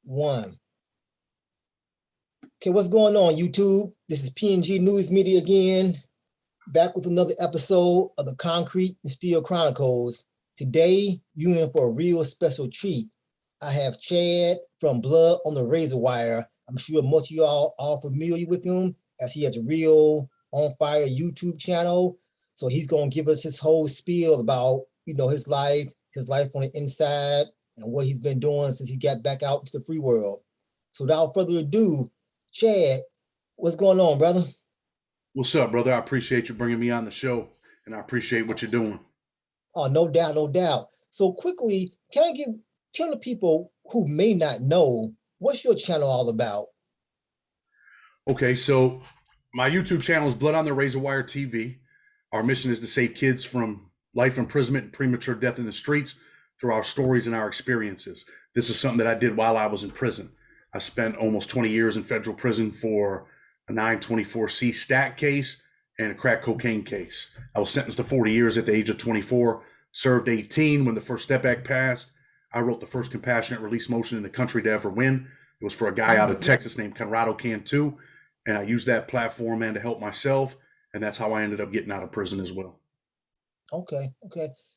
One. Okay, what's going on, YouTube? This is PNG News Media again, back with another episode of the Concrete and Steel Chronicles. Today, you in for a real special treat. I have Chad from Blood on the Razor Wire. I'm sure most of y'all are familiar with him, as he has a real on fire YouTube channel. So he's gonna give us his whole spiel about, his life on the inside, and what he's been doing since he got back out into the free world. So without further ado, Chad, what's going on, brother? What's up, brother? I appreciate you bringing me on the show, and I appreciate what you're doing. Oh, no doubt, no doubt. So quickly, tell the people who may not know, what's your channel all about? Okay, so my YouTube channel is Blood on the Razor Wire TV. Our mission is to save kids from life imprisonment and premature death in the streets through our stories and our experiences. This is something that I did while I was in prison. I spent almost 20 years in federal prison for a 924C stack case and a crack cocaine case. I was sentenced to 40 years at the age of 24, served 18 when the First Step Act passed. I wrote the first compassionate release motion in the country to ever win. It was for a guy out of Texas named Conrado Cantu, and I used that platform, man, to help myself, and that's how I ended up getting out of prison as well. Okay.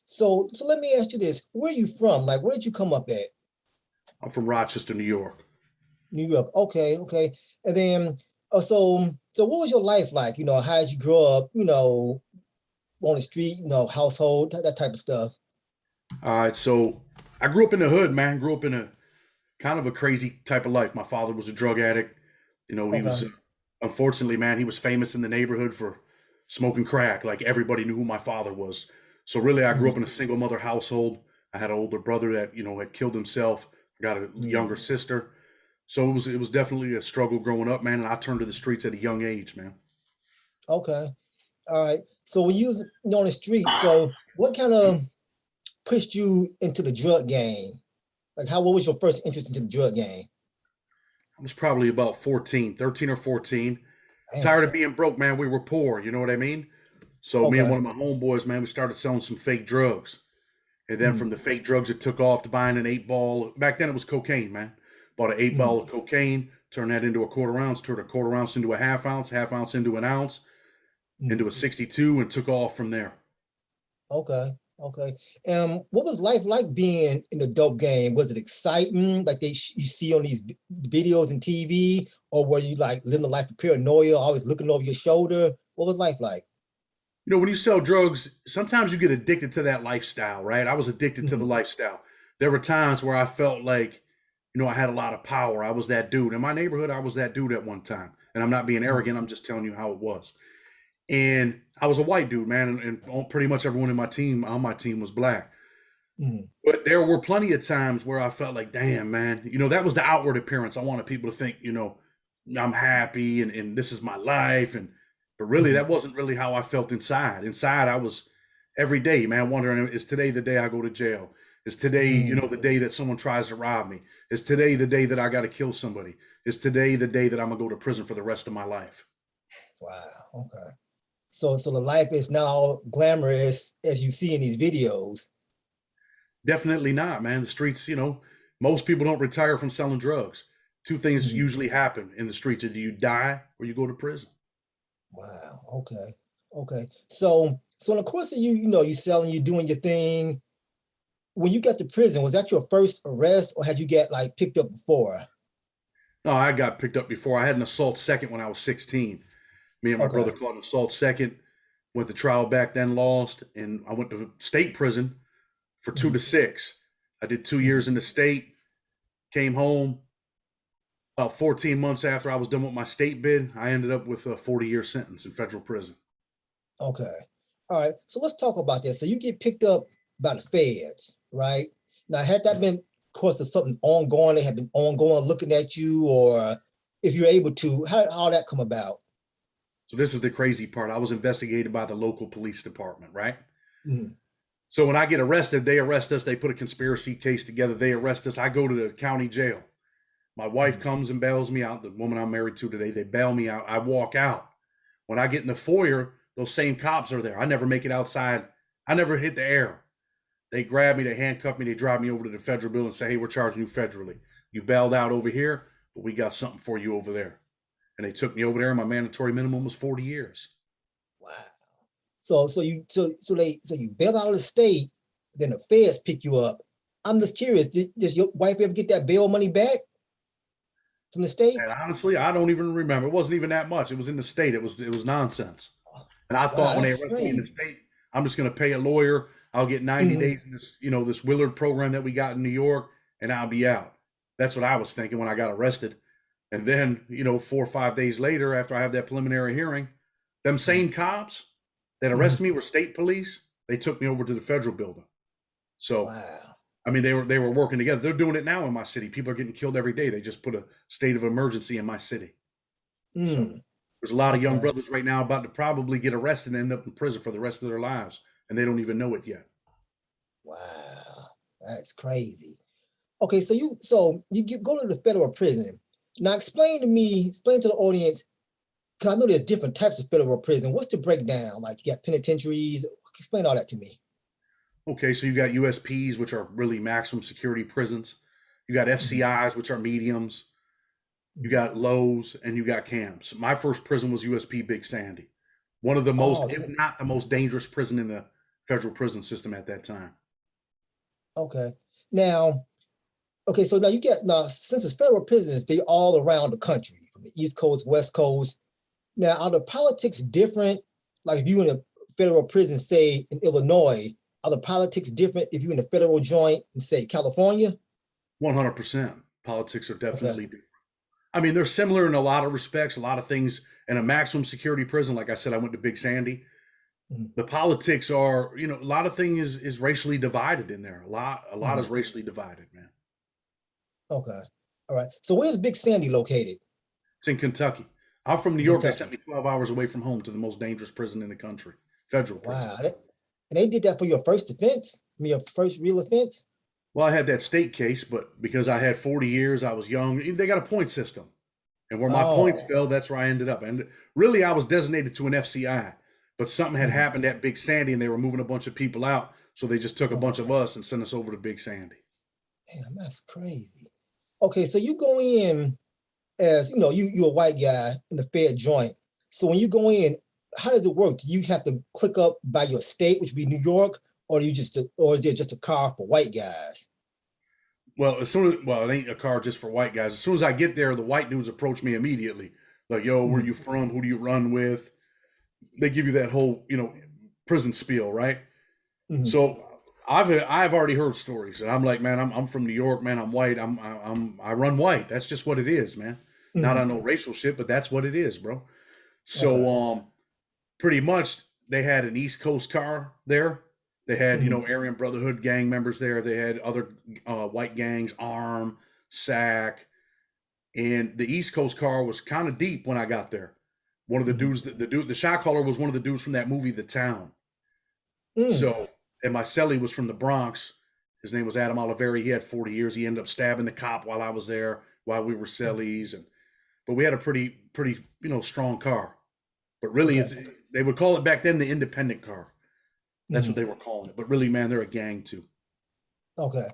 So let me ask you this: where are you from? Like, where did you come up at? I'm from Rochester, New York. New York. Okay. And then, so what was your life like? How did you grow up? On the street. Household, that type of stuff. All right, so I grew up in the hood, man. Grew up in a kind of a crazy type of life. My father was a drug addict. He Okay. was, unfortunately, man, he was famous in the neighborhood for smoking crack. Like everybody knew who my father was. So really, I grew up in a single mother household. I had an older brother that, had killed himself. I got a younger Mm. sister. So it was definitely a struggle growing up, man. And I turned to the streets at a young age, man. Okay. All right. So when you was on the street, so what kind of pushed you into the drug game? Like, what was your first interest into the drug game? I was probably about 14, 13 or 14. Damn. Tired of being broke, man. We were poor, you know what I mean? So me and Okay. one of my homeboys, man, we started selling some fake drugs. And then from Mm. the fake drugs, it took off to buying an 8 ball. Back then it was cocaine, man. Bought an 8 ball Mm. of cocaine, turned that into a quarter ounce, turned a quarter ounce into a half ounce into an ounce, into Mm. a 62, and took off from there. Okay. What was life like being in the dope game? Was it exciting, like you see on these videos and TV, or were you like living a life of paranoia, always looking over your shoulder? What was life like? When you sell drugs, sometimes you get addicted to that lifestyle, right? I was addicted to the Mm. lifestyle. There were times where I felt like, I had a lot of power. I was that dude. In my neighborhood, I was that dude at one time. And I'm not being Mm. arrogant. I'm just telling you how it was. And I was a white dude, man, and pretty much everyone on my team was black. Mm. But there were plenty of times where I felt like, damn, man, that was the outward appearance. I wanted people to think, I'm happy and this is my life. But really, Mm. that wasn't really how I felt inside. Inside, I was every day, man, wondering, is today the day I go to jail? Is today, Mm. the day that someone tries to rob me? Is today the day that I got to kill somebody? Is today the day that I'm going to go to prison for the rest of my life? Wow. Okay. So the life is now glamorous as you see in these videos. Definitely not, man. The streets, most people don't retire from selling drugs. Two things Mm. usually happen in the streets: either you die or you go to prison. Wow. Okay. So in the course of you selling, you doing your thing. When you got to prison, was that your first arrest, or had you get like picked up before? No, I got picked up before. I had an assault second when I was 16. Me and my Okay. brother caught an assault second, went to trial back then, lost, and I went to state prison for 2 to 6. I did 2 years Mhm. in the state, came home. About 14 months after I was done with my state bid, I ended up with a 40-year sentence in federal prison. Okay. All right. So let's talk about that. So you get picked up by the feds, right? Now, had that been, of course, of something ongoing, they had been ongoing looking at you, or if you're able to, how that come about? So this is the crazy part. I was investigated by the local police department, right? Mhm. So when I get arrested, they arrest us. They put a conspiracy case together. They arrest us. I go to the county jail. My wife Mhm. comes and bails me out. The woman I'm married to today, they bail me out. I walk out. When I get in the foyer, those same cops are there. I never make it outside. I never hit the air. They grab me, they handcuff me, they drive me over to the federal building and say, hey, we're charging you federally. You bailed out over here, but we got something for you over there. And they took me over there, and my mandatory minimum was 40 years. Wow. So you bail out of the state, then the feds pick you up. I'm just curious, does your wife ever get that bail money back from the state? And honestly, I don't even remember. It wasn't even that much. It was in the state. It was nonsense. And I Wow, thought when they that's arrested me in the crazy. state, I'm just going to pay a lawyer. I'll get 90 Mhm. days in this, this Willard program that we got in New York, and I'll be out. That's what I was thinking when I got arrested. And then, 4 or 5 days later, after I have that preliminary hearing, them same cops that Mhm. arrested me were state police. They took me over to the federal building. So, Wow. I mean, they were working together. They're doing it now in my city. People are getting killed every day. They just put a state of emergency in my city. So Mm. there's a lot of young Okay. brothers right now about to probably get arrested and end up in prison for the rest of their lives, and they don't even know it yet. Wow. That's crazy. Okay, so you go to the federal prison. Now explain to the audience, because I know there's different types of federal prison. What's the breakdown? Like you got penitentiaries. Explain all that to me. Okay, so you got USPs, which are really maximum security prisons. You got Mhm. FCIs, which are mediums. You got lows, and you got camps. My first prison was USP Big Sandy, one of the most, Oh, if not the most dangerous prison in the federal prison system at that time. okay. Now, okay, so now since it's federal prisons, they all around the country, from the East Coast, West Coast. Now, are the politics different? Like if you in a federal prison, say in Illinois, are the politics different if you're in a federal joint in say California? 100%. Politics are Okay. definitely different. I mean, they're similar in a lot of respects, a lot of things. In a maximum security prison, like I said, I went to Big Sandy. Mhm. The politics are, a lot of things is racially divided in there. A lot is Mhm. racially divided, man. Okay. All right. So where's Big Sandy located? It's in Kentucky. I'm from New In York. They sent Kentucky. me 12 hours away from home to the most dangerous prison in the country, federal prison. Wow. And they did that for your first offense? I mean, your first real offense? Well, I had that state case, but because I had 40 years, I was young. They got a point system. And where my points Oh. fell, that's where I ended up. And really, I was designated to an FCI, but something had Mhm. happened at Big Sandy and they were moving a bunch of people out. So they just took a bunch Okay. of us and sent us over to Big Sandy. Damn, that's crazy. Okay, so you go in as you're a white guy in the Fed joint. So when you go in, how does it work? Do you have to click up by your state, which would be New York, or is there just a car for white guys? Well, it ain't a car just for white guys. As soon as I get there, the white dudes approach me immediately. Like, yo, where Mhm. you from? Who do you run with? They give you that whole, prison spiel, right? Mhm. So I've already heard stories, and I'm like, man, I'm from New York, man. I'm white. I run white. That's just what it is, man. Not Mhm. on no racial shit, but that's what it is, bro. So Okay. pretty much they had an East Coast car there. They had, Mhm. Aryan Brotherhood gang members there. They had other white gangs, Arm, SAC, and the East Coast car was kind of deep when I got there. One of the Mhm. dudes, the shot caller was one of the dudes from that movie, The Town. Mm. So, and my cellie was from the Bronx. His name was Adam Oliveri. He had 40 years. He ended up stabbing the cop while I was there, while we were cellies, but we had a pretty strong car. But really, Okay. it's they would call it back then the independent car. That's what Mhm. they were calling it. But really, man, they're a gang too. Okay.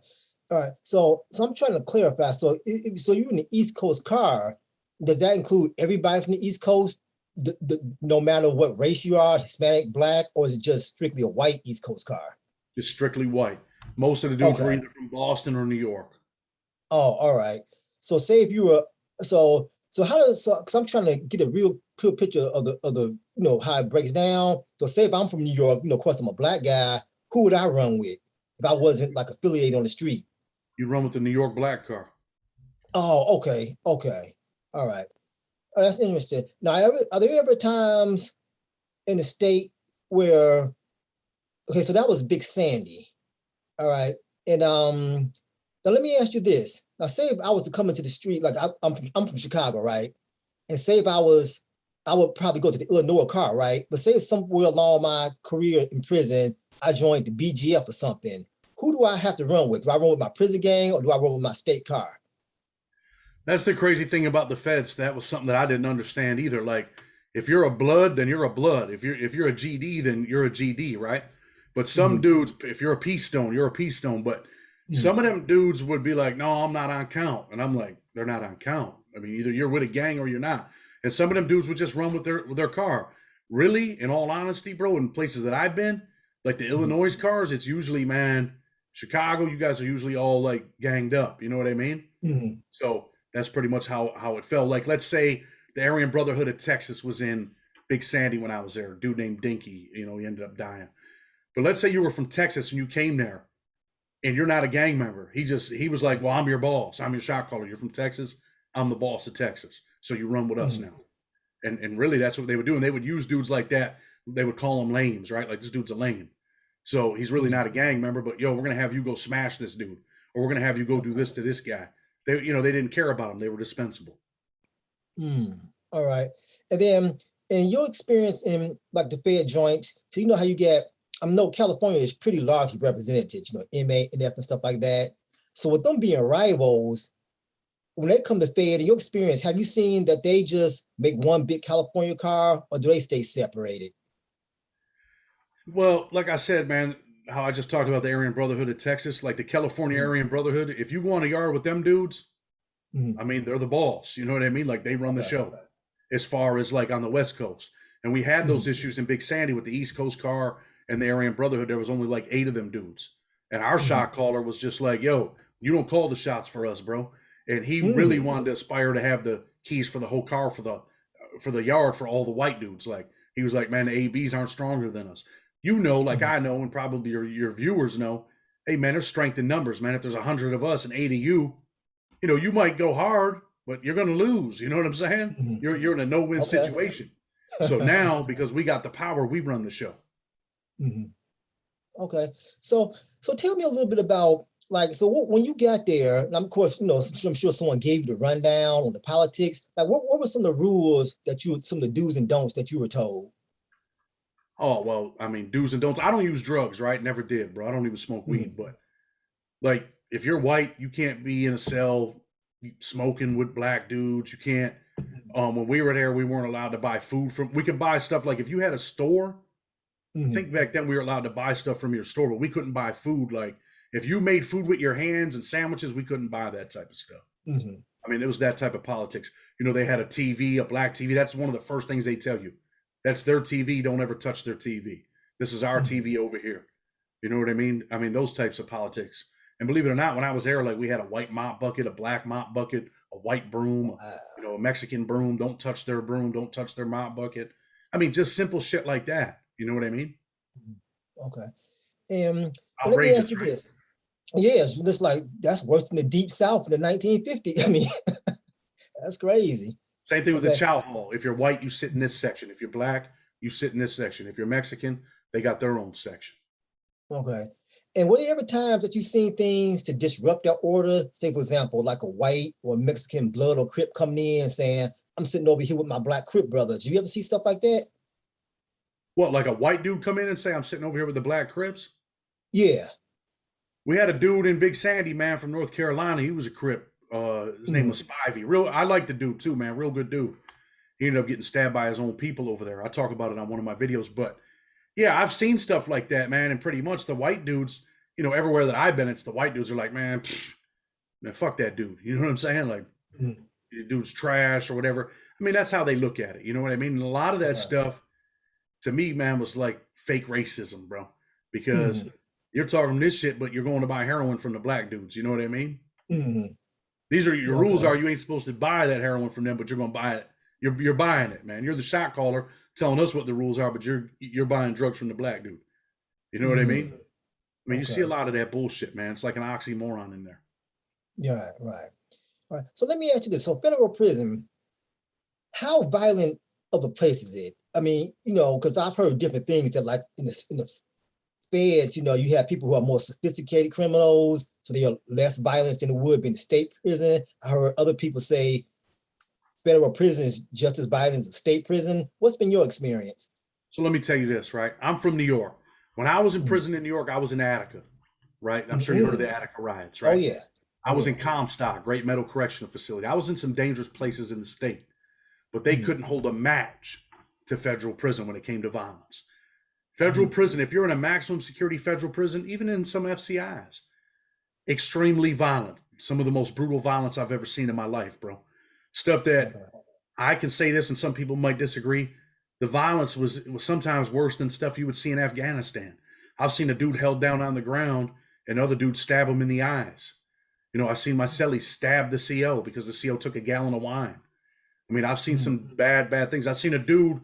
All right. So I'm trying to clarify. So so you're in the East Coast car. Does that include everybody from the East Coast, no matter what race you are, Hispanic, Black, or is it just strictly a white East Coast car? Just strictly white. Most of the dudes were Okay. either from Boston or New York. Oh, all right. So say if you were so how does so because I'm trying to get a real clear picture of the how it breaks down. So say if I'm from New York, of course I'm a black guy, who would I run with if I wasn't like affiliated on the street? You run with the New York black car. Oh, okay, okay. All right. Oh, that's interesting. Now, are there ever times in the state where okay, so that was Big Sandy. All right. And now let me ask you this. Now, say if I was to come into the street, like I'm from Chicago, right? And say if I would probably go to the Illinois car, right? But say if somewhere along my career in prison, I joined the BGF or something. Who do I have to run with? Do I run with my prison gang or do I run with my state car? That's the crazy thing about the feds. That was something that I didn't understand either. Like, if you're a blood, then you're a blood. If you're a GD, then you're a GD, right? But some Mhm. dudes, if you're a Peace Stone, you're a Peace Stone. But Some of them dudes would be like, no, I'm not on count. And I'm like, they're not on count. I mean, either you're with a gang or you're not. And some of them dudes would just run with their car. Really, in all honesty, bro, in places that I've been, like the Illinois cars, it's usually, man, Chicago, you guys are usually all like ganged up. You know what I mean? Mm-hmm. So that's pretty much how it felt. Like, let's say the Aryan Brotherhood of Texas was in Big Sandy when I was there. A dude named Dinky, he ended up dying. But let's say you were from Texas and you came there and you're not a gang member. He was like, well, I'm your boss. I'm your shot caller. You're from Texas. I'm the boss of Texas. So you run with us now. And really that's what they would do. And they would use dudes like that. They would call them lames, right? Like, this dude's a lame. So he's really not a gang member, but yo, we're going to have you go smash this dude, or we're going to have you go do this to this guy. They didn't care about him. They were dispensable. All right. And then in your experience in like the Fed joints, so you know how you get, I know California is pretty largely represented, MA, NF and stuff like that. So with them being rivals, when they come to Fed, in your experience, have you seen that they just make one big California car, or do they stay separated? Well, like I said, man, how I just talked about the Aryan Brotherhood of Texas, like the California Aryan Brotherhood, if you go on a yard with them dudes, I mean, they're the boss. You know what I mean? Like, they run the show as far as like on the West Coast. And we had those issues in Big Sandy with the East Coast car and the Aryan Brotherhood. There was only like 8 of them dudes. And our shot caller was just like, yo, you don't call the shots for us, bro. And he really wanted to aspire to have the keys for the whole car for the yard for all the white dudes. Like, he was like, man, the ABs aren't stronger than us. Like I know, and probably your viewers know, hey, man, there's strength in numbers, man. If there's 100 of us and 8 of you, you might go hard, but you're going to lose. You know what I'm saying? You're in a no-win situation. So now, because we got the power, we run the show. Okay. So tell me a little bit about, like, so when you got there, and of course, I'm sure someone gave you the rundown on the politics. Like, what were some of the rules some of the do's and don'ts that you were told? Oh, well, I mean, do's and don'ts. I don't use drugs, right? Never did, bro. I don't even smoke weed. But like, if you're white, you can't be in a cell smoking with black dudes. You can't. When we were there, we weren't allowed to buy food we could buy stuff. Like, if you had a store, I think back then we were allowed to buy stuff from your store, but we couldn't buy food. Like, if you made food with your hands and sandwiches, we couldn't buy that type of stuff. I mean, it was that type of politics. They had a TV, a black TV. That's one of the first things they tell you. That's their TV. Don't ever touch their TV. This is our TV over here. You know what I mean? I mean, those types of politics. And believe it or not, when I was there, like, we had a white mop bucket, a black mop bucket, a white broom, a Mexican broom. Don't touch their broom. Don't touch their mop bucket. I mean, just simple shit like that. You know what I mean? Okay. And let me Outrageous, ask you right? this. Yes, just like that's worse than the Deep South in the 1950s. I mean, that's crazy. Same thing with the chow hall. If you're white, you sit in this section. If you're black, you sit in this section. If you're Mexican, they got their own section. Okay. And were there ever times that you've seen things to disrupt their order? Say, for example, like a white or Mexican blood or Crip coming in and saying, I'm sitting over here with my black Crip brothers. Do you ever see stuff like that? What, like a white dude come in and say, I'm sitting over here with the black Crips? Yeah. We had a dude in Big Sandy, man, from North Carolina. He was a Crip. His name was Spivey. I like the dude too, man. Real good dude. He ended up getting stabbed by his own people over there. I talk about it on one of my videos. But yeah, I've seen stuff like that, man. And pretty much the white dudes, everywhere that I've been, it's the white dudes are like, man, fuck that dude. You know what I'm saying? Like, the dude's trash or whatever. I mean, that's how they look at it. You know what I mean? And a lot of that stuff, to me, man, was like fake racism, bro. Because you're talking this shit, but you're going to buy heroin from the black dudes. You know what I mean? These are your rules are you ain't supposed to buy that heroin from them, but you're going to buy it. You're buying it, man. You're the shot caller telling us what the rules are, but you're buying drugs from the black dude. You know what I mean? I mean, you see a lot of that bullshit, man. It's like an oxymoron in there. Yeah, right. All right. So let me ask you this. So federal prison, how violent of a place is it? I mean, because I've heard different things that, like, in the feds, you have people who are more sophisticated criminals, so they are less violent than it would be in the state prison. I heard other people say federal prison is just as violent as a state prison. What's been your experience? So let me tell you this, right? I'm from New York. When I was in prison in New York, I was in Attica, right? I'm sure you heard of the Attica riots, right? Oh, yeah. I was in Comstock, Great Meadow Correctional Facility. I was in some dangerous places in the state, but they couldn't hold a match to federal prison when it came to violence. Federal prison, if you're in a maximum security federal prison, even in some FCIs, extremely violent. Some of the most brutal violence I've ever seen in my life, bro. Stuff that Okay. I can say this, and some people might disagree. The violence was sometimes worse than stuff you would see in Afghanistan. I've seen a dude held down on the ground and other dudes stab him in the eyes. I've seen my cellie stab the CO because the CO took a gallon of wine. I mean, I've seen some bad things. I've seen a dude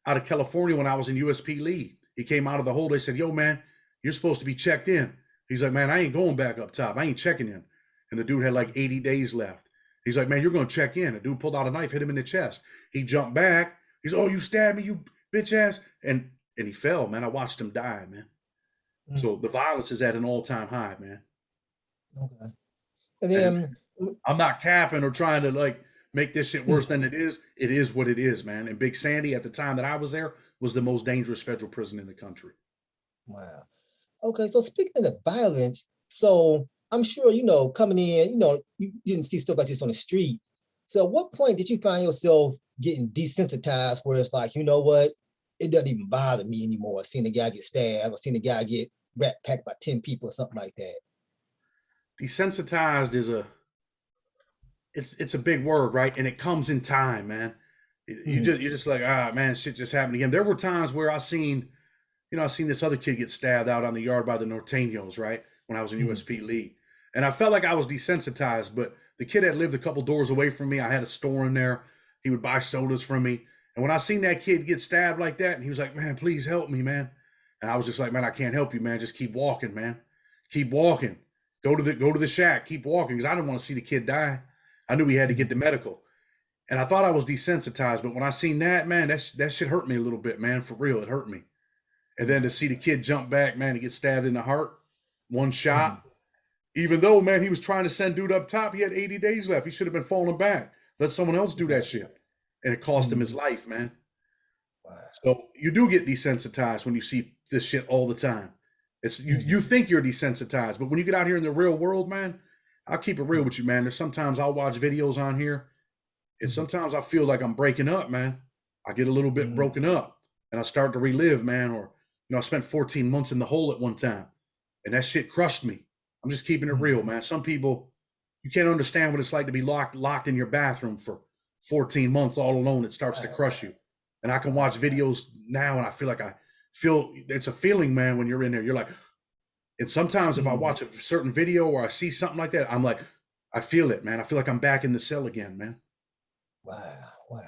out of California when I was in USP League. He came out of the hole. They said, "Yo, man, you're supposed to be checked in." He's like, "Man, I ain't going back up top. I ain't checking in." And the dude had like 80 days left. He's like, "Man, you're going to check in." A dude pulled out a knife, hit him in the chest. He jumped back. He's, "Oh, you stabbed me, you bitch ass." And he fell, man. I watched him die, man. So the violence is at an all-time high, man. Okay. And And then, I'm not capping or trying to like make this shit worse than it is. It is what it is, man. And Big Sandy at the time that I was there was the most dangerous federal prison in the country. wow. Okay, so speaking of violence, so I'm sure, coming in, you didn't see stuff like this on the street. So at what point did you find yourself getting desensitized where it's like, you know what, it doesn't even bother me anymore seeing a guy get stabbed or seeing a guy get rat packed by 10 people or something like that? Desensitized is it's a big word, right? And it comes in time, man. You're just like, man, shit just happened again. There were times where I seen this other kid get stabbed out on the yard by the Norteños, right? When I was in USP League. And I felt like I was desensitized, but the kid had lived a couple doors away from me. I had a store in there. He would buy sodas from me. And when I seen that kid get stabbed like that, and he was like, "Man, please help me, man." And I was just like, "Man, I can't help you, man. Just keep walking, man. Keep walking. Go to the shack. Keep walking." Because I didn't want to see the kid die. I knew he had to get to medical. And I thought I was desensitized, but when I seen that, man, that shit hurt me a little bit, man. For real, it hurt me. And then to see the kid jump back, man, and get stabbed in the heart, one shot. Even though, man, he was trying to send dude up top, he had 80 days left. He should have been falling back. Let someone else do that shit. And it cost him his life, man. Wow. So you do get desensitized when you see this shit all the time. It's you think you're desensitized, but when you get out here in the real world, man, I'll keep it real with you, man. There's sometimes I'll watch videos on here, and sometimes I feel like I'm breaking up, man. I get a little bit broken up, and I start to relive, man. Or I spent 14 months in the hole at one time, and that shit crushed me. I'm just keeping it real, man. Some people, you can't understand what it's like to be locked in your bathroom for 14 months all alone. It starts to crush you. And I can watch videos now, and I feel like it's a feeling, man, when you're in there. You're like, and sometimes if I watch a certain video or I see something like that, I'm like, I feel it, man. I feel like I'm back in the cell again, man. Wow. Wow.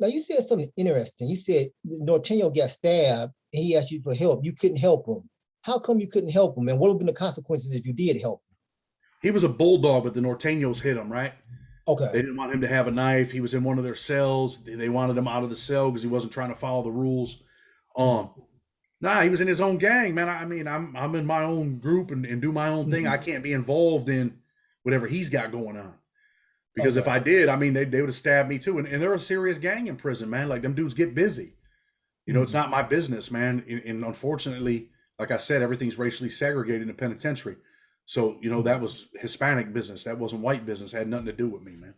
Now you said something interesting. You said Norteño got stabbed and he asked you for help. You couldn't help him. How come you couldn't help him? And what would have been the consequences if you did help him? He was a bulldog, but the Norteños hit him, right? Okay. They didn't want him to have a knife. He was in one of their cells. They wanted him out of the cell because he wasn't trying to follow the rules. Nah, he was in his own gang, man. I mean, I'm in my own group and do my own thing. I can't be involved in whatever he's got going on. Because if I did, I mean, they would have stabbed me too. And they're a serious gang in prison, man. Like, them dudes get busy. It's not my business, man. And unfortunately, like I said, everything's racially segregated in the penitentiary. So, that was Hispanic business. That wasn't white business. It had nothing to do with me, man.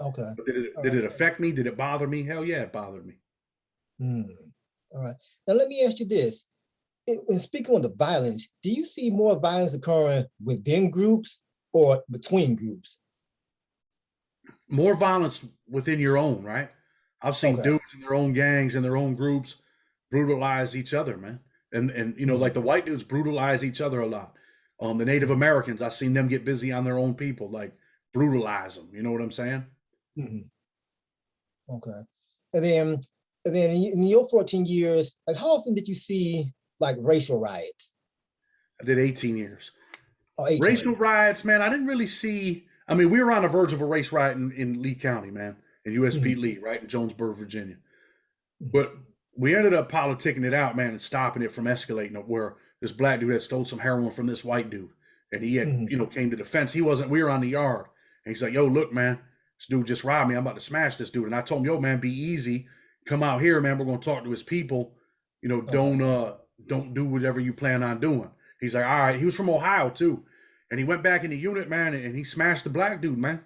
Okay. But did it affect me? Did it bother me? Hell yeah, it bothered me. All right. Now let me ask you this. Speaking of the violence, do you see more violence occurring within groups or between groups? More violence within your own, right? I've seen dudes in their own gangs and their own groups brutalize each other, man. And like the white dudes brutalize each other a lot. The Native Americans, I've seen them get busy on their own people, like brutalize them. You know what I'm saying? Okay. And then in your 14 years, like how often did you see like racial riots? I did 18 years. Oh, 18 Racial years. riots, man, I didn't really see. I mean, we were on the verge of a race riot in Lee County, man, in USP Lee, right, in Jonesboro, Virginia. But we ended up politicking it out, man, and stopping it from escalating where this black dude had stole some heroin from this white dude. And he had, came to defense. We were on the yard. And he's like, "Yo, look, man, this dude just robbed me. I'm about to smash this dude." And I told him, "Yo, man, be easy. Come out here, man. We're going to talk to his people. Don't do whatever you plan on doing." He's like, "All right." He was from Ohio, too. And he went back in the unit, man, and he smashed the black dude, man.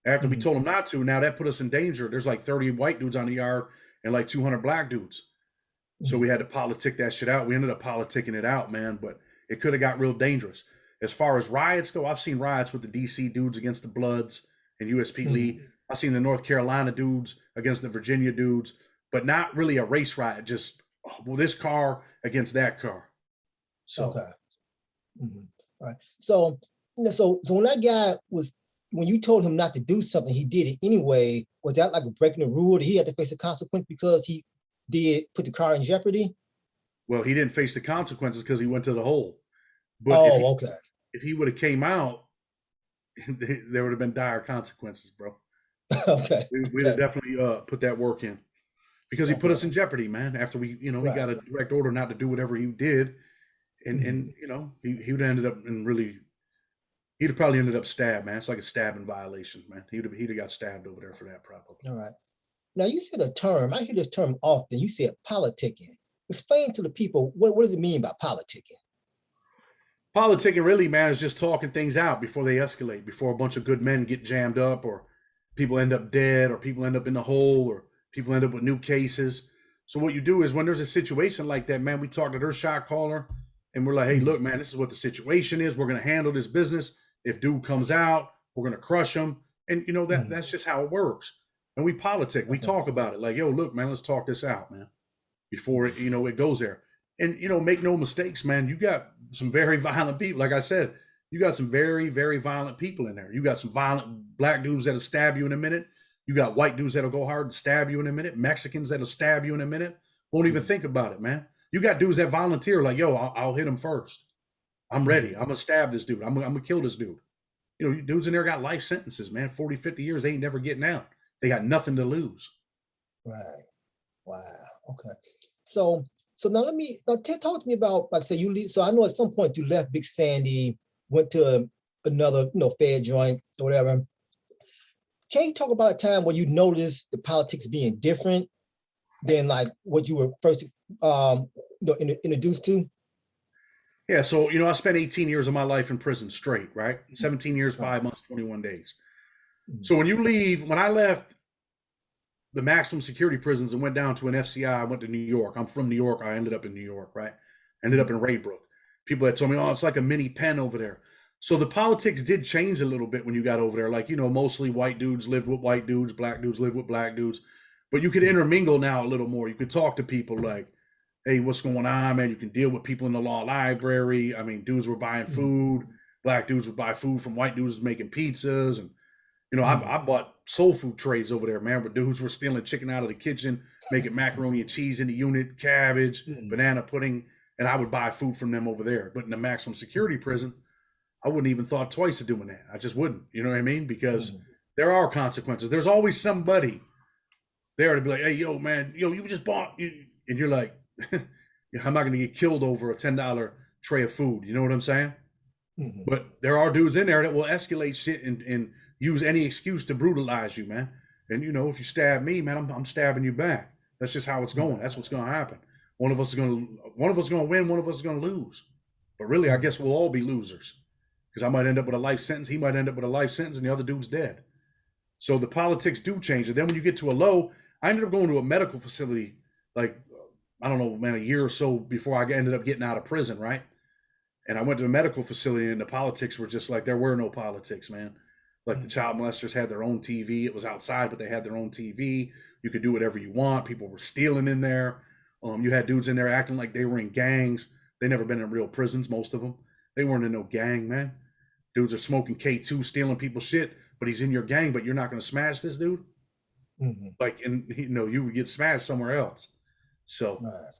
After we told him not to. Now that put us in danger. There's like 30 white dudes on the yard and like 200 black dudes. So we had to politic that shit out. We ended up politicking it out, man, but it could have got real dangerous. As far as riots go, I've seen riots with the DC dudes against the Bloods and USP Lee. I've seen the North Carolina dudes against the Virginia dudes, but not really a race riot, just well, this car against that car. So Okay. All right. So, so when that guy was, when you told him not to do something, he did it anyway. Was that like breaking the rule? Did he have to face a consequence because he did put the car in jeopardy? well, he didn't face the consequences because he went to the hole. But Oh, okay. if he would have came out, there would have been dire consequences, bro. Okay. We'd have Okay. definitely put that work in because he put Okay. us in jeopardy, man. After we, he Right. got a direct order not to do whatever he did, and Mhm. he would have ended up in really, he'd have probably ended up stabbed, man. It's like a stabbing violation, man. He'd have got stabbed over there for that, probably. All right. Now you said a term. I hear this term often. You said politicking. Explain to the people what does it mean by politicking? Politicking really, man, is just talking things out before they escalate, before a bunch of good men get jammed up, or people end up dead, or people end up in the hole, or people end up with new cases. So what you do is when there's a situation like that, man, we talk to their shot caller and we're like, hey, Mhm. look, man, this is what the situation is. We're gonna handle this business. If dude comes out, we're gonna crush him. And Mhm. that's just how it works. And we politic, we Okay. talk about it like, yo, look, man, let's talk this out, man, before Mhm. it goes there. And make no mistakes, man. You got some very violent people. Like I said, you got some very, very violent people in there. You got some violent black dudes that'll stab you in a minute. You got white dudes that'll go hard and stab you in a minute. Mexicans that'll stab you in a minute. Won't even Mhm. think about it, man. You got dudes that volunteer, like, yo, I'll hit him first. I'm ready. Mhm. I'm gonna stab this dude. I'm gonna kill this dude. Dudes in there got life sentences, man. 40, 50 years, they ain't never getting out. They got nothing to lose. Right. Wow. Okay. So so now let me now talk to me about, like, say you leave. So I know at some point you left Big Sandy, went to another fair joint or whatever. Can you talk about a time when you noticed the politics being different than like what you were first introduced to? Yeah, so I spent 18 years of my life in prison straight, right? 17 years, Right. 5 months, 21 days. Mhm. So when I left the maximum security prisons and went down to an FCI, I went to New York. I'm from New York. I ended up in New York, right? Ended up Mhm. in Raybrook. People had told me, oh, it's like a mini pen over there. So the politics did change a little bit when you got over there. Like, mostly white dudes lived with white dudes, black dudes lived with black dudes. But you could Mhm. intermingle now a little more. You could talk to people like, hey, what's going on, man? You can deal with people in the law library. I mean, dudes were buying Mhm. food. Black dudes would buy food from white dudes making pizzas. And Mhm. I bought soul food trays over there, man, where dudes were stealing chicken out of the kitchen, making macaroni and cheese in the unit, cabbage, Mhm. banana pudding, and I would buy food from them over there. But in the maximum security prison, I wouldn't even thought twice of doing that. I just wouldn't. You know what I mean? Because Mhm. there are consequences. There's always somebody there to be like, hey, yo, man, you just bought, and you're like, I'm not going to get killed over a $10 tray of food. You know what I'm saying? Mhm. But there are dudes in there that will escalate shit and use any excuse to brutalize you, man. And if you stab me, man, I'm stabbing you back. That's just how it's going. Right. That's what's going to happen. One of us is going to win. One of us is going to lose. But really, I Mhm. guess we'll all be losers because I might end up with a life sentence. He might end up with a life sentence, and the other dude's dead. So the politics do change. And then when you get to a low, I ended up going to a medical facility, like I don't know, man, a year or so before I ended up getting out of prison, right? And I went to a medical facility, and the politics were just like there were no politics, man. Like the Mhm. child molesters had their own TV. It was outside, but they had their own TV. You could do whatever you want. People were stealing in there. You had dudes in there acting like they were in gangs. They never been in real prisons, most of them. They weren't in no gang, man. Dudes are smoking K2, stealing people's shit, but he's in your gang, but you're not going to smash this dude. Mhm. Like, and you would get smashed somewhere else. So Right.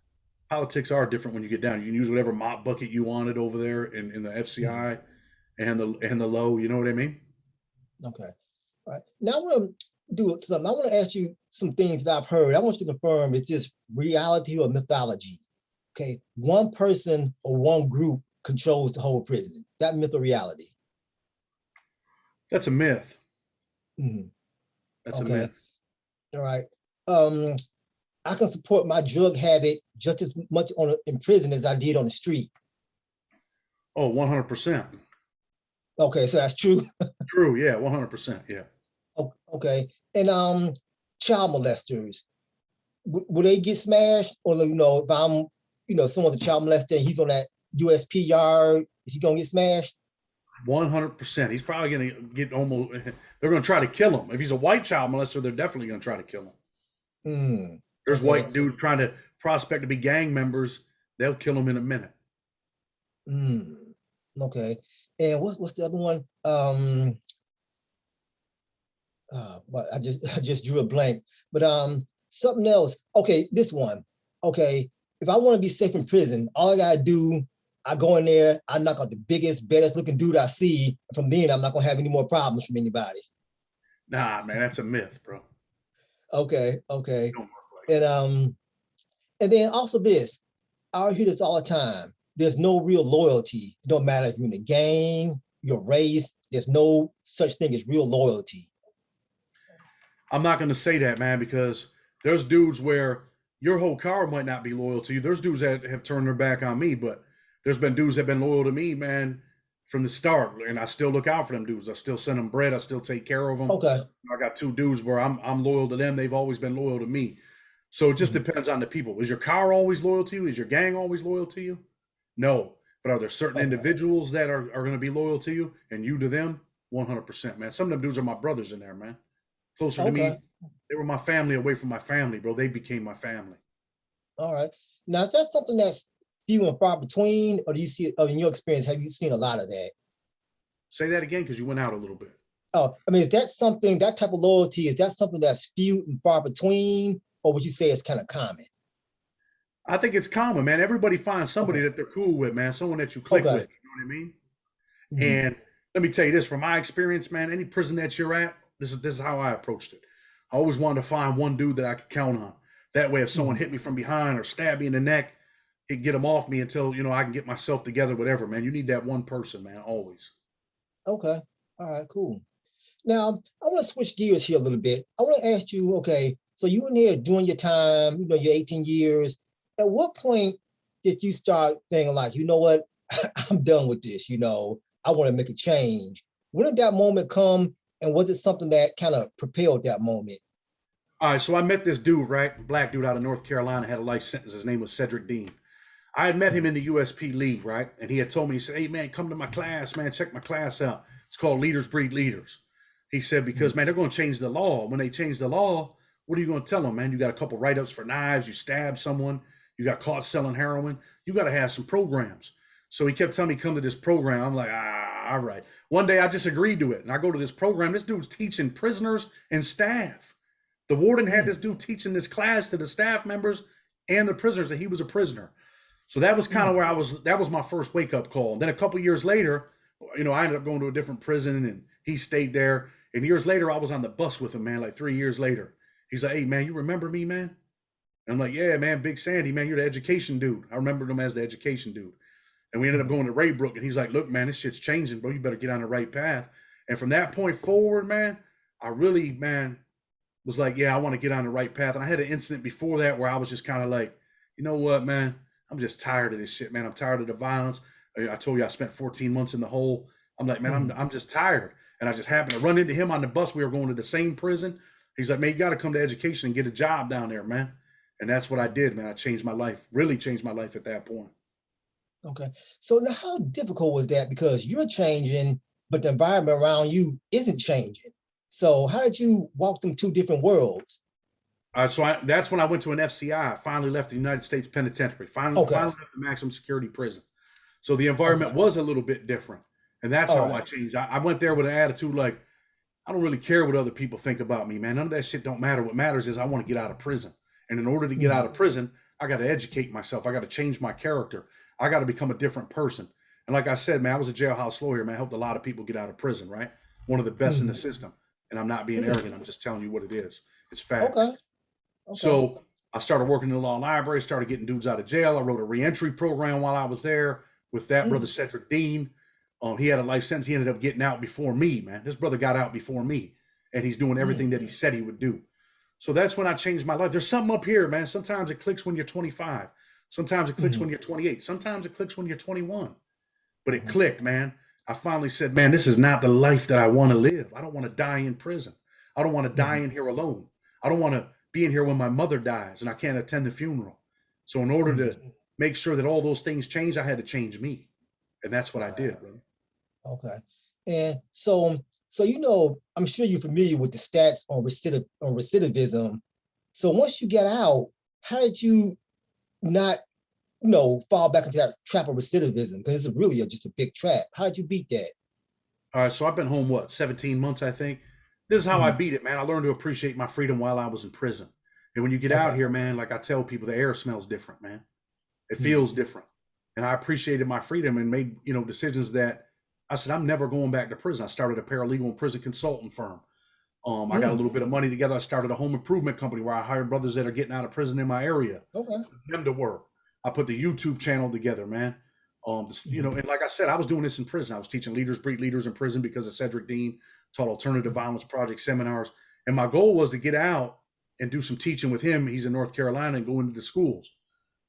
politics are different when you get down. You can use whatever mop bucket you wanted over there in the Mhm. FCI and the low. You know what I mean? Okay. All right. Now I want to do something. I want to ask you some things that I've heard. I want you to confirm it's just reality or mythology. Okay. One person or one group controls the whole prison. That myth or reality. That's a myth. Mhm. That's a Okay. myth. All right. Um, I can support my drug habit just as much in prison as I did on the street. Oh, 100%. Okay, so that's true. True. Yeah, 100%. Yeah. Okay. And child molesters, will they get smashed? Or if I'm, someone's a child molester and he's on that USP yard, is he gonna get smashed? 100%. He's probably going to get almost. They're going to try to kill him. If he's a white child molester, they're definitely going to try to kill him. There's Okay. white dudes trying to prospect to be gang members. They'll kill him in a minute. Okay. And what's the other one? But I just drew a blank. But something else. Okay, this one. Okay, if I want to be safe in prison, all I gotta do, I go in there, I knock out the biggest, baddest looking dude I see. From then, I'm not gonna have any more problems from anybody. Nah, man, that's a myth, bro. Okay, okay. Don't work like And that. and then also this, I hear this all the time. There's no real loyalty. It don't matter if you're in a gang, your race. There's no such thing as real loyalty. I'm not going to say that, man, because there's dudes where your whole car might not be loyal to you. There's dudes that have turned their back on me, but there's been dudes that have been loyal to me, man, from the start. And I still look out for them dudes. I still send them bread. I still take care of them. Okay. I got two dudes where I'm loyal to them. They've always been loyal to me. So it just depends on the people. Is your car always loyal to you? Is your gang always loyal to you? No. But are there certain Okay. individuals that are going to be loyal to you and you to them? 100%, man. Some of them dudes are my brothers in there, man. Closer to Okay. me. They were my family away from my family, bro. They became my family. All right. Now, is that something that's few and far between, or do you see, or in your experience, have you seen a lot of that? Say that again because you went out a little bit. Oh, I mean, is that something, that type of loyalty, is that something that's few and far between, or would you say it's kind of common? I think it's common, man. Everybody finds somebody Okay. that they're cool with, man. Someone that you click Okay. with. You know what I mean? Mhm. And let me tell you this from my experience, man. Any prison that you're at, this is how I approached it. I always wanted to find one dude that I could count on. That way, if someone Mhm. hit me from behind or stabbed me in the neck, it get them off me until I can get myself together. Whatever, man. You need that one person, man. Always. Okay. All right, cool. Now, I want to switch gears here a little bit. I want to ask you, okay, so you in here doing your time, your 18 years. At what point did you start thinking like, you know what, I'm done with this, I want to make a change. When did that moment come? And was it something that kind of propelled that moment? All right, so I met this dude, right? Black dude out of North Carolina, had a life sentence. His name was Cedric Dean. I had met him in the USP League, right? And he had told me, he said, "Hey, man, come to my class, man. Check my class out. It's called Leaders Breed Leaders." He said, because, man, they're going to change the law. When they change the law, what are you going to tell them, man? You got a couple write ups for knives, you stabbed someone, you got caught selling heroin. You got to have some programs. So he kept telling me, come to this program. I'm like, all right. One day I just agreed to it. And I go to this program. This dude's teaching prisoners and staff. The warden had this dude teaching this class to the staff members and the prisoners that he was a prisoner. So that was kind of where I was. That was my first wake up call. And then a couple years later, I ended up going to a different prison, and he stayed there. And years later, I was on the bus with him, man. Like 3 years later, he's like, "Hey, man, you remember me, man?" And I'm like, "Yeah, man, Big Sandy, man, you're the education dude." I remembered him as the education dude. And we ended up going to Raybrook, and he's like, "Look, man, this shit's changing, bro. You better get on the right path." And from that point forward, man, I really, man, was like, "Yeah, I want to get on the right path." And I had an incident before that where I was just kind of like, you know what, man? I'm just tired of this shit, man. I'm tired of the violence. I told you I spent 14 months in the hole. I'm like, man, I'm just tired. And I just happened to run into him on the bus. We were going to the same prison. He's like, "Man, you got to come to education and get a job down there, man." And that's what I did, man. I changed my life, really changed my life at that point. Okay. So now how difficult was that? Because you're changing, but the environment around you isn't changing. So how did you walk them two different worlds? That's when I went to an FCI. Finally left the United States Penitentiary. Finally Okay. left the maximum security prison. So the Okay. environment was a little bit different. And that's All how I right. changed. I went there with an attitude like, I don't really care what other people think about me, man. None of that shit don't matter. What matters is I want to get out of prison. And in order to get out of prison, I got to educate myself. I got to change my character. I got to become a different person. And like I said, man, I was a jailhouse lawyer, man. I helped a lot of people get out of prison, right? One of the best in the system. And I'm not being arrogant. I'm just telling you what it is. It's Okay. facts. Okay. So I started working in the law library, started getting dudes out of jail. I wrote a reentry program while I was there with that brother Cedric Dean. He had a life sentence. He ended up getting out before me, man. This brother got out before me, and he's doing everything that he said he would do. So that's when I changed my life. There's something up here, man. Sometimes it clicks when you're 25. Sometimes it clicks when you're 28. Sometimes it clicks when you're 21. But it clicked, man. I finally said, man, this is not the life that I want to live. I don't want to die in prison. I don't want to die in here alone. I don't want to be in here when my mother dies and I can't attend the funeral. So in order to make sure that all those things change, I had to change me. And that's what I did, Wow. bro. Okay. And so I'm sure you're familiar with the stats on recidivism. So once you get out, how did you not, fall back into that trap of recidivism? Because it's really just a big trap. How did you beat that? All right, so I've been home, what, 17 months, I think. This is how I Mhm. beat it, man. I learned to appreciate my freedom while I was in prison. And when you get out Okay. here, man, like I tell people, the air smells different, man. It feels Mhm. different. And I appreciated my freedom and made, decisions that I said, I'm never going back to prison. I started a paralegal and prison consultant firm. I got a Mm. little bit of money together. I started a home improvement company where I hired brothers that are getting out of prison in my area, Okay. them to work. I put the YouTube channel together, man. Mhm. And like I said, I was doing this in prison. I was teaching leaders breed leaders in prison because of Cedric Dean, taught alternative Mhm. violence project seminars. And my goal was to get out and do some teaching with him. He's in North Carolina and go into the schools.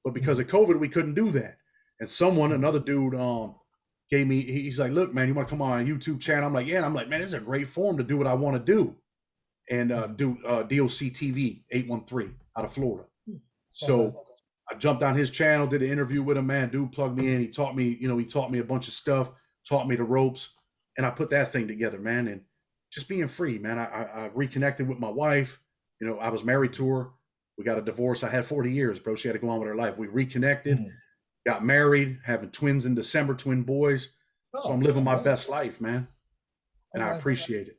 But because Mhm. of COVID, we couldn't do that. And Mhm. another dude, gave me, he's like, look, man, you want to come on a YouTube channel? I'm like, yeah. And I'm like, man, this is a great forum to do what I want to do. And Mhm. do DOC TV 813 out of Florida. Okay. So I jumped on his channel, did an interview with him, man. Dude plugged me in. He taught me a bunch of stuff, taught me the ropes, and I put that thing together, man. And just being free, man. I reconnected with my wife. I was married to her. We got a divorce. I had 40 years, bro. She had to go on with her life. We reconnected, Mhm. got married, having twins in December, twin boys. So I'm Oh, living my best congrats. life, man. And I Okay. appreciate it.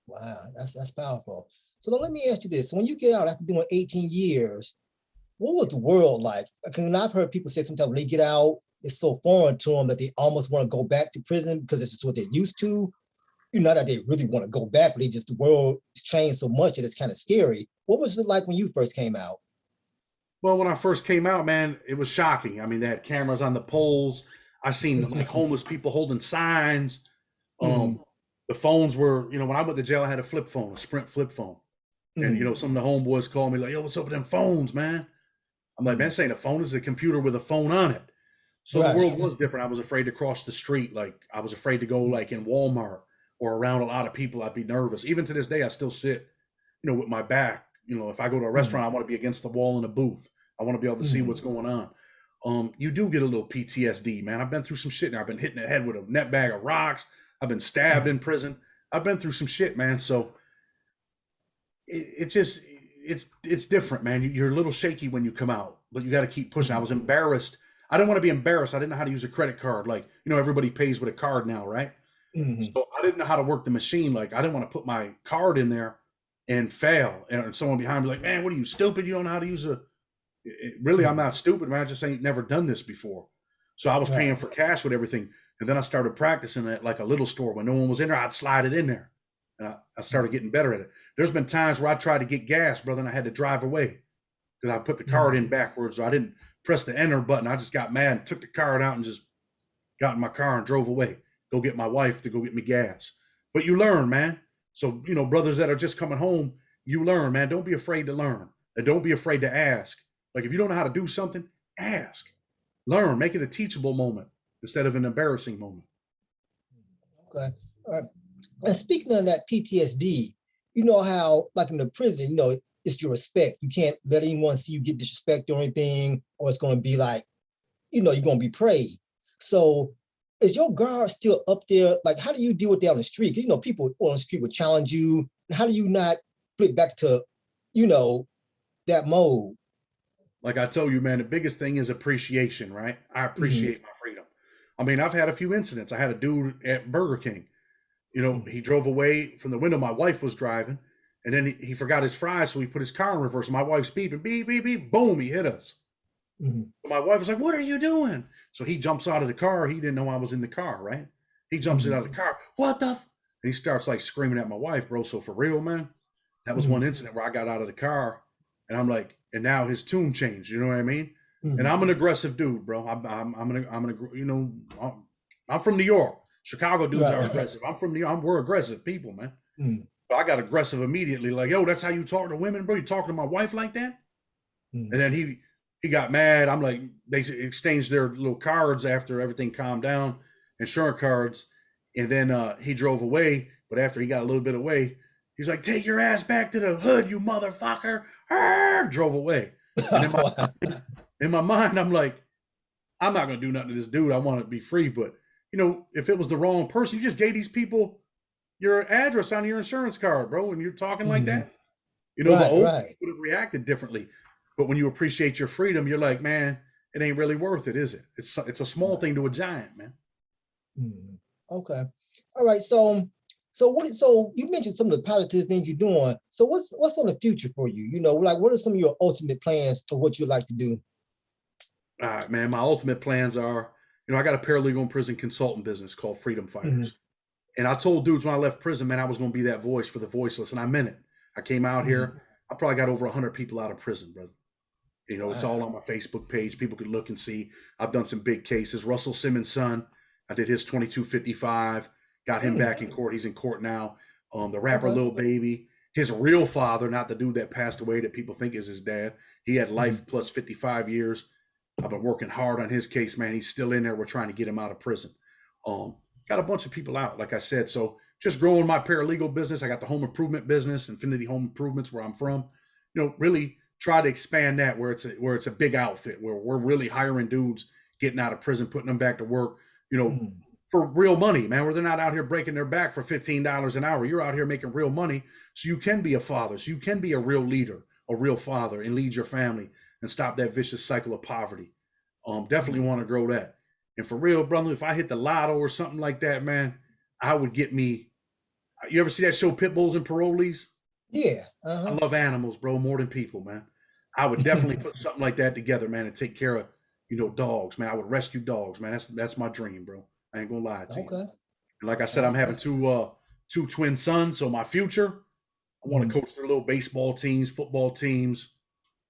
Wow, that's powerful. So now let me ask you this. So when you get out after doing 18 years, what was the world like? Because I've heard people say sometimes when they get out, it's so foreign to them that they almost want to go back to prison because it's just what they're used to. Not that they really want to go back, but the world has changed so much that it's kind of scary. What was it like when you first came out? Well, when I first came out, man, it was shocking. I mean, they had cameras on the poles. I seen like homeless people holding signs. Mhm. Um, the phones were, when I went to jail, I had a flip phone, a Sprint flip phone. And Mhm. some of the homeboys called me like, "Yo, what's up with them phones, man?" I'm like, "Man, Mhm. this ain't a phone. This is a computer with a phone on it." So the Right. world was different. I was afraid to cross the street. Like I was afraid to go like in Walmart or around a lot of people. I'd be nervous. Even to this day, I still sit, with my back. If I go to a Mhm. restaurant, I want to be against the wall in a booth. I want to be able to see Mhm. what's going on. You do get a little PTSD, man. I've been through some shit now. I've been hitting the head with a net bag of rocks. I've been stabbed Mhm. in prison. I've been through some shit, man. So it just it's different, man. You're a little shaky when you come out, but you got to keep pushing. I Mhm. was embarrassed. I didn't want to be embarrassed. I didn't know how to use a credit card. Like everybody pays with a card now, right? Mhm. So I didn't know how to work the machine. Like I didn't want to put my card in there and fail, and someone behind me like, man, what are you, stupid? You don't know how to use a. Really, I'm Mhm. not stupid, man. I just ain't never done this before. So I was paying Right. for cash with everything, and then I started practicing at like a little store when no one was in there. I'd slide it in there, and I started Mhm. getting better at it. There's been times where I tried to get gas, brother, and I had to drive away because I put the card Mhm. in backwards. Or I didn't press the enter button. I just got mad, and took the card out, and just got in my car and drove away. Go get my wife to go get me gas. But you learn, man. So brothers that are just coming home, you learn, man. Don't be afraid to learn, and don't be afraid to ask. Like if you don't know how to do something, ask, learn, make it a teachable moment instead of an embarrassing moment. Okay. All right. And speaking of that PTSD, you know how, like in the prison, it's your respect. You can't let anyone see you get disrespect or anything, or it's going to be like, you're going to be prayed. So is your guard still up there? Like, how do you deal with that on the street? 'Cause, people on the street would challenge you. How do you not flip back to, you know, that mode? Like I tell you, man, the biggest thing is appreciation, right? I Mhm. appreciate my freedom. I mean, I've had a few incidents. I had a dude at Burger King. Mhm. He drove away from the window. My wife was driving, and then he forgot his fries, so he put his car in reverse. My wife's beeping, beep, beep, beep, boom, he hit us. Mhm. My wife was like, "What are you doing?" So he jumps out of the car. He didn't know I was in the car, right? He jumps Mhm. out of the car. What the? And he starts like screaming at my wife, bro. So for real, man, that was one Mhm. incident where I got out of the car, and I'm like, and now his tune changed. You know what I mean? And Mhm. I'm an aggressive dude, bro. I'm from New York. Chicago dudes are Right. aggressive. I'm from New York. We're aggressive people, man. Mhm. So I got aggressive immediately. Like, yo, that's how you talk to women, bro. You talking to my wife like that? And Mhm. then he got mad. I'm like, they exchanged their little cards after everything calmed down, insurance cards, and then he drove away. But after he got a little bit away, he's like, "Take your ass back to the hood, you motherfucker!" Drove away. And Wow. in my mind, I'm like, I'm not gonna do nothing to this dude. I want to be free, but if it was the wrong person, you just gave these people your address on your insurance card, bro, and you're talking like Mhm. that. The Right, old right. would have reacted differently. But when you appreciate your freedom, you're like, man, it ain't really worth it, is it? It's a small Right. thing to a giant, man. Mhm. Okay. All right. So you mentioned some of the positive things you're doing. So what's on the future for you? Like what are some of your ultimate plans for what you'd like to do? All right, man. My ultimate plans are, I got a paralegal and prison consultant business called Freedom Mhm. Fighters. And I told dudes when I left prison, man, I was going to be that voice for the voiceless. And I meant it. I came out Mhm. here. I probably got over 100 people out of prison, brother. It's all Wow. on my Facebook page. People could look and see. I've done some big cases. Russell Simmons' son, I did his 2255, got him Mm. back in court. He's in court now. The rapper Okay. Lil Baby, his real father, not the dude that passed away that people think is his dad. He had Mhm. life plus 55 years. I've been working hard on his case, man. He's still in there. We're trying to get him out of prison. Got a bunch of people out, like I said. So just growing my paralegal business. I got the home improvement business, Infinity Home Improvements, where I'm from. Really try to expand that where it's a big outfit where we're really hiring dudes getting out of prison, putting them back to work, Mhm. for real money, man, where they're not out here breaking their back for $15 an hour. You're out here making real money so you can be a father, so you can be a real leader, a real father, and lead your family and stop that vicious cycle of poverty. Definitely Mhm. want to grow that. And for real, brother, if I hit the lotto or something like that, man, I would get me. You ever see that show Pit Bulls and Parolees? Yeah. I Uh-huh. love animals, bro, more than people, man. I would definitely put something like that together, man, and take care of, dogs, man. I would rescue dogs, man. That's my dream, bro. I ain't gonna lie to you. Okay. And like I said, I'm having That's two twin sons. So my future, I want to mhm. coach their little baseball teams, football teams,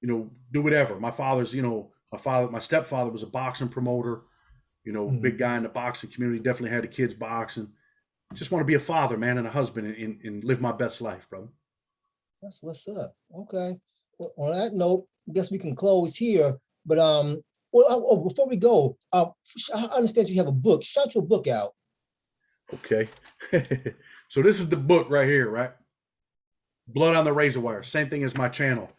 do whatever. My stepfather was a boxing promoter, Mhm. big guy in the boxing community, definitely had the kids boxing. Just want to be a father, man, and a husband and live my best life, brother. That's what's up. Okay. Well, on that note, I guess we can close here. But before we go, I understand you have a book. Shout your book out. Okay. So this is the book right here, right? Blood on the Razor Wire. Same thing as my channel.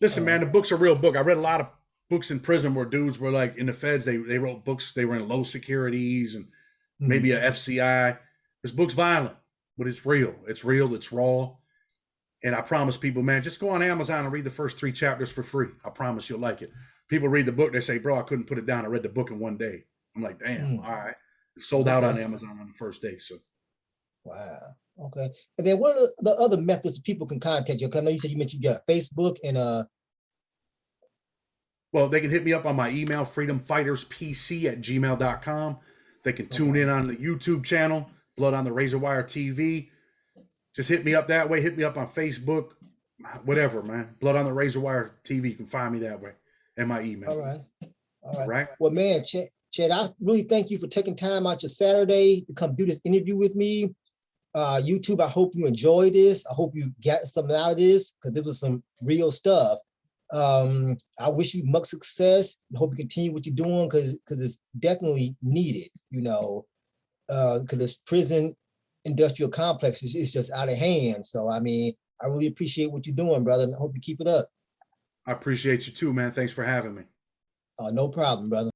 Listen, All man, right. the book's a real book. I read a lot of books in prison where dudes were like in the feds. They wrote books. They were in low securities and Mhm. maybe a FCI. This book's violent, but it's real. It's real. It's raw. And I promise people, man, just go on Amazon and read the first 3 chapters for free. I promise you'll like it. People read the book. They say, bro, I couldn't put it down. I read the book in one day. I'm like, damn, Mhm. all right. It sold out on Okay. Amazon on the first day. So, Wow. Okay. And then what are the other methods people can contact you? 'Cause I know you said you mentioned you got Facebook and well, they can hit me up on my email, freedomfighterspc@gmail.com. They can tune okay. in on the YouTube channel, Blood on the Razor Wire TV. Just hit me up that way. Hit me up on Facebook, whatever, man. Blood on the Razor Wire TV. You can find me that way and my email. All right. All All right. right. Well, man, Chad, I really thank you for taking time out your Saturday to come do this interview with me. YouTube, I hope you enjoy this. I hope you got something out of this because it was some real stuff. I wish you much success. I hope you continue what you're doing because it's definitely needed, because this prison industrial complex is just out of hand. So, I mean, I really appreciate what you're doing, brother, and I hope you keep it up. I appreciate you too, man. Thanks for having me. No problem, brother.